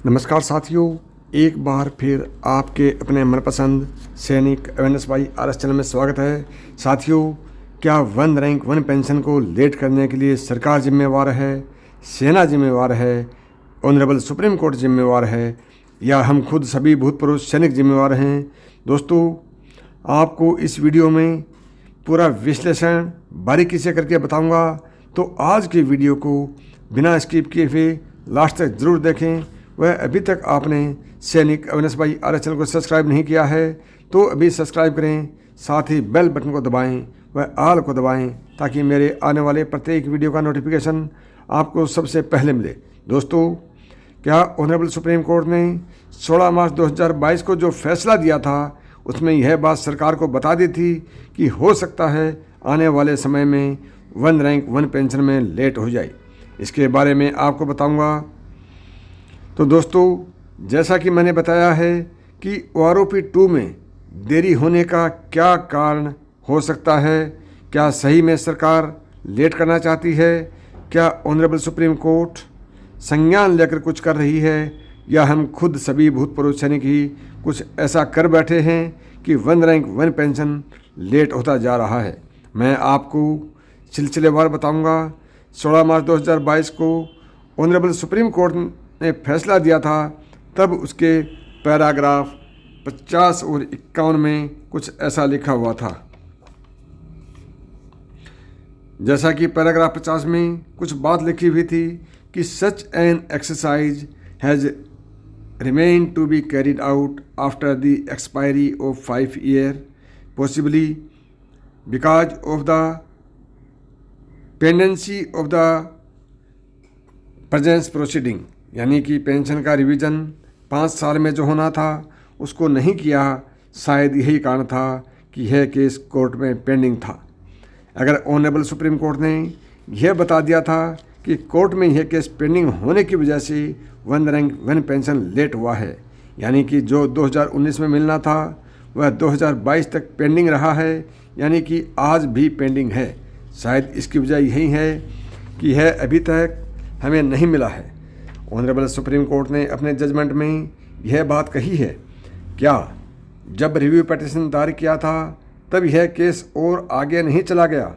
नमस्कार साथियों, एक बार फिर आपके अपने मनपसंद सैनिक अवेयरनेस बाई RS चैनल में स्वागत है। साथियों, क्या वन रैंक वन पेंशन को लेट करने के लिए सरकार जिम्मेवार है, सेना जिम्मेवार है, ऑनरेबल सुप्रीम कोर्ट जिम्मेवार है, या हम खुद सभी भूतपूर्व सैनिक जिम्मेवार हैं? दोस्तों, आपको इस वीडियो में पूरा विश्लेषण बारीकी से करके बताऊंगा, तो आज के वीडियो को बिना स्किप किए हुए लास्ट तक ज़रूर देखें। वह अभी तक आपने सैनिक अवेयरनेस बाई RS चैनल को सब्सक्राइब नहीं किया है तो अभी सब्सक्राइब करें, साथ ही बेल बटन को दबाएं व ऑल को दबाएं ताकि मेरे आने वाले प्रत्येक वीडियो का नोटिफिकेशन आपको सबसे पहले मिले। दोस्तों, क्या ऑनरेबल सुप्रीम कोर्ट ने 16 मार्च 2022 को जो फैसला दिया था उसमें यह बात सरकार को बता दी थी कि हो सकता है आने वाले समय में वन रैंक वन पेंशन में लेट हो जाए। इसके बारे में आपको बताऊंगा। तो दोस्तों, जैसा कि मैंने बताया है कि OROP 2 में देरी होने का क्या कारण हो सकता है, क्या सही में सरकार लेट करना चाहती है, क्या ऑनरेबल सुप्रीम कोर्ट संज्ञान लेकर कुछ कर रही है, या हम खुद सभी भूतपूर्व सैनिक ही कुछ ऐसा कर बैठे हैं कि one rank one pension late होता जा रहा है। मैं आपको सिलसिलेवार बताऊंगा। 16 मार्च 2022 को ऑनरेबल सुप्रीम कोर्ट ने फैसला दिया था, तब उसके पैराग्राफ 50 और 51 में कुछ ऐसा लिखा हुआ था। जैसा कि पैराग्राफ 50 में कुछ बात लिखी हुई थी कि such an exercise has remained to be carried out after the expiry of 5 years, possibly because of the pendency of the present proceeding। यानी कि पेंशन का रिवीजन 5 साल में जो होना था उसको नहीं किया, शायद यही कारण था कि यह केस कोर्ट में पेंडिंग था। अगर ऑनरेबल सुप्रीम कोर्ट ने यह बता दिया था कि कोर्ट में यह केस पेंडिंग होने की वजह से one rank one pension late हुआ है, यानी कि जो 2019 में मिलना था वह 2022 तक पेंडिंग रहा है, यानी कि आज भी पेंडिंग है। शायद इसकी वजह यही है कि यह अभी तक हमें नहीं मिला है। ऑनरेबल सुप्रीम कोर्ट ने अपने जजमेंट में यह बात कही है। क्या जब रिव्यू पिटीशन दायर किया था तब यह केस और आगे नहीं चला गया?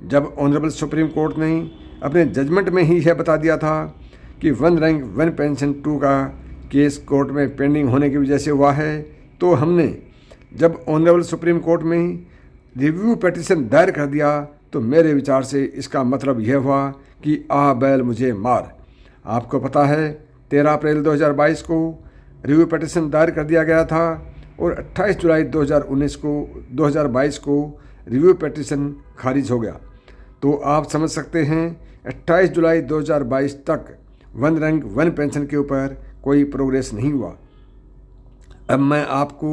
जब ऑनरेबल सुप्रीम कोर्ट ने अपने जजमेंट में ही यह बता दिया था कि वन रैंक वन पेंशन 2 का केस कोर्ट में पेंडिंग होने की वजह से हुआ है, तो हमने जब ऑनरेबल सुप्रीम कोर्ट में रिव्यू पिटीशन दायर कर दिया तो मेरे विचार से इसका मतलब यह हुआ कि आ बैल मुझे मार। आपको पता है 13 अप्रैल 2022 को रिव्यू पिटीशन दायर कर दिया गया था और 28 जुलाई 2022 को रिव्यू पिटीशन खारिज हो गया। तो आप समझ सकते हैं 28 जुलाई 2022 तक वन रैंक वन पेंशन के ऊपर कोई प्रोग्रेस नहीं हुआ। अब मैं आपको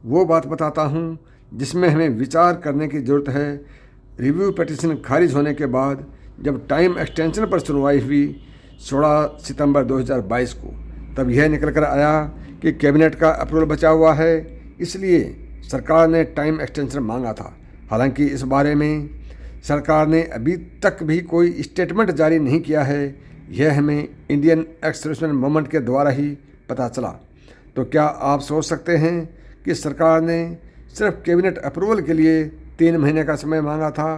वो बात बताता हूँ जिसमें हमें विचार करने की ज़रूरत है। रिव्यू पिटीशन खारिज होने के बाद जब टाइम एक्सटेंशन पर सुनवाई हुई 16 सितंबर 2022 को, तब यह निकल कर आया कि कैबिनेट का अप्रूवल बचा हुआ है, इसलिए सरकार ने टाइम एक्सटेंशन मांगा था। हालांकि इस बारे में सरकार ने अभी तक भी कोई स्टेटमेंट जारी नहीं किया है, यह हमें इंडियन एक्स-सर्विसमैन मूवमेंट के द्वारा ही पता चला। तो क्या आप सोच सकते हैं कि सरकार ने सिर्फ कैबिनेट अप्रूवल के लिए 3 महीने का समय मांगा था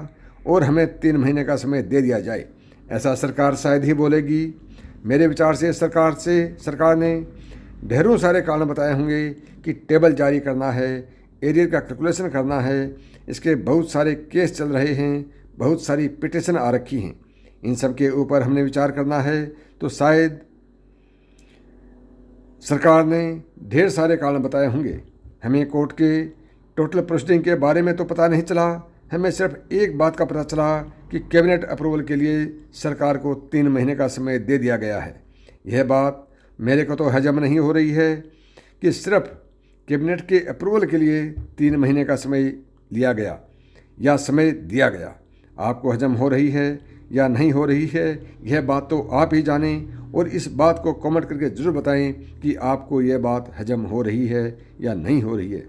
और हमें 3 महीने का समय दे दिया जाए? ऐसा सरकार शायद ही बोलेगी। मेरे विचार से सरकार ने ढेरों सारे कारण बताए होंगे कि टेबल जारी करना है, एरियर का कैलकुलेशन करना है, इसके बहुत सारे केस चल रहे हैं, बहुत सारी पिटीशन आ रखी हैं, इन सब के ऊपर हमने विचार करना है। तो शायद सरकार ने ढेर सारे कारण बताए होंगे। हमें कोर्ट के टोटल प्रोसीडिंग के बारे में तो पता नहीं चला, हमें सिर्फ एक बात का पता चला कि कैबिनेट अप्रूवल के लिए सरकार को 3 महीने का समय दे दिया गया है। यह बात मेरे को तो हजम नहीं हो रही है कि सिर्फ कैबिनेट के अप्रूवल के लिए 3 महीने का समय लिया गया या समय दिया गया। आपको हजम हो रही है या नहीं हो रही है, यह बात तो आप ही जानें, और इस बात को कमेंट करके ज़रूर बताएं कि आपको यह बात हजम हो रही है या नहीं हो रही है।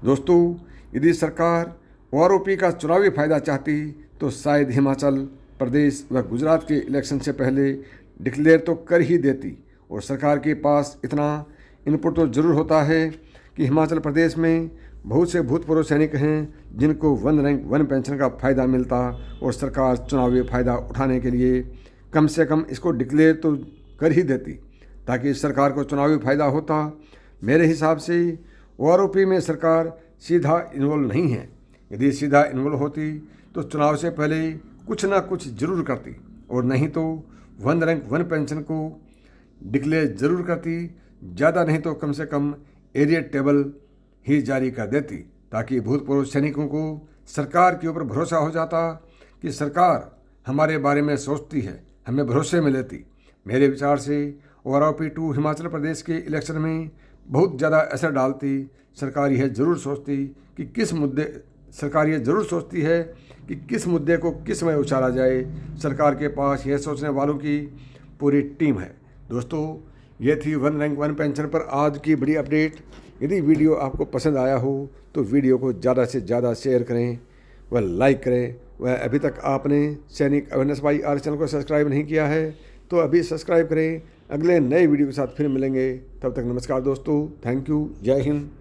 दोस्तों, यदि सरकार OROP का चुनावी फ़ायदा चाहती तो शायद हिमाचल प्रदेश व गुजरात के इलेक्शन से पहले डिक्लेयर तो कर ही देती और सरकार के पास इतना इनपुट तो ज़रूर होता है कि हिमाचल प्रदेश में बहुत से भूतपूर्व सैनिक हैं जिनको 1 रैंक 1 पेंशन का फ़ायदा मिलता और सरकार चुनावी फ़ायदा उठाने के लिए कम से कम इसको डिक्लेयर तो कर ही देती ताकि सरकार को चुनावी फ़ायदा होता। मेरे हिसाब से OROP में सरकार सीधा इन्वॉल्व नहीं है। यदि सीधा इन्वॉल्व होती तो चुनाव से पहले कुछ ना कुछ ज़रूर करती और नहीं तो 1 रैंक 1 पेंशन को डिक्लेयर ज़रूर करती, ज़्यादा नहीं तो कम से कम एरिया टेबल ही जारी कर देती ताकि भूतपूर्व सैनिकों को सरकार के ऊपर भरोसा हो जाता कि सरकार हमारे बारे में सोचती है, हमें भरोसे में लेती। मेरे विचार से OROP 2 हिमाचल प्रदेश के इलेक्शन में बहुत ज़्यादा असर डालती। सरकार यह ज़रूर सोचती कि किस मुद्दे को किस में उछाला जाए। सरकार के पास यह सोचने वालों की पूरी टीम है। दोस्तों, ये थी 1 रैंक 1 पेंशन पर आज की बड़ी अपडेट। यदि वीडियो आपको पसंद आया हो तो वीडियो को ज़्यादा से ज़्यादा शेयर करें व लाइक करें। वह अभी तक आपने सैनिक अवेयरनेस बाई आर चैनल को सब्सक्राइब नहीं किया है तो अभी सब्सक्राइब करें। अगले नए वीडियो के साथ फिर मिलेंगे। तब तक नमस्कार दोस्तों। Thank you. जय हिंद।